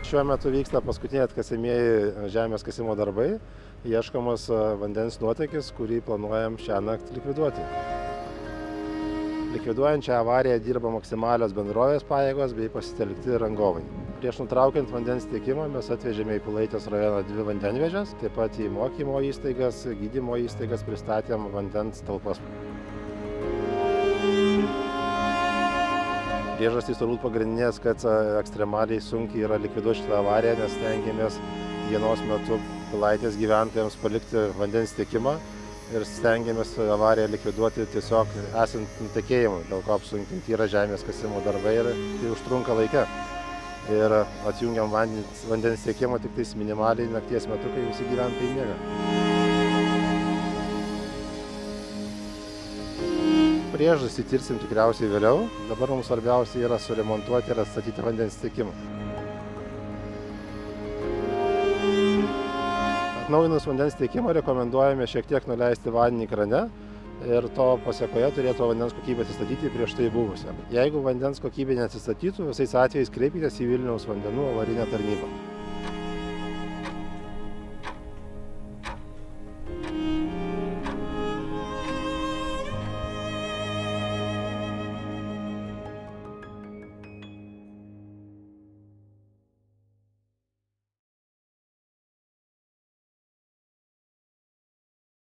Šiuo metu vyksta paskutiniai atkasamieji žemės kasimo darbai. Ieškomas vandens nuotėkis, kurį planuojam šiąnakt likviduoti. Likviduojant šią avariją dirba maksimalios bendrovės pajėgos bei pasitelkti rangovai. Prieš nutraukiant vandens tiekimą mes atvežėme į Pilaitės rajoną 2 vandenvežes, taip pat į mokymo įstaigas, gydymo įstaigas pristatėm vandens talpas. Priežastys turbūt pagrindinės, kad ekstremaliai sunkiai yra likviduoti šitą avariją, nes stengiamės dienos metu Pilaitės gyventojams palikti vandens tiekimą ir stengiamės avariją likviduoti tiesiog esant nutekėjimui, dėl ko apsunkinti yra žemės kasimo darbai ir tai užtrunka laike. Ir atjungiam vandens tiekimą tik tais minimaliai nakties metu, kai visi gyventojai miega. Priežastį tirsim tikriausiai vėliau. Dabar mums svarbiausia yra suremontuoti ir atstatyti vandens tiekimą. Atnaujinus vandens tiekimą rekomenduojame šiek tiek nuleisti vandenį krane ir to pasėkoje turėtų vandens kokybę atsistatyti prieš tai buvusią. Jeigu vandens kokybė neatsistatytų, visais atvejais kreipkitės į Vilniaus vandenų avarinę tarnybą.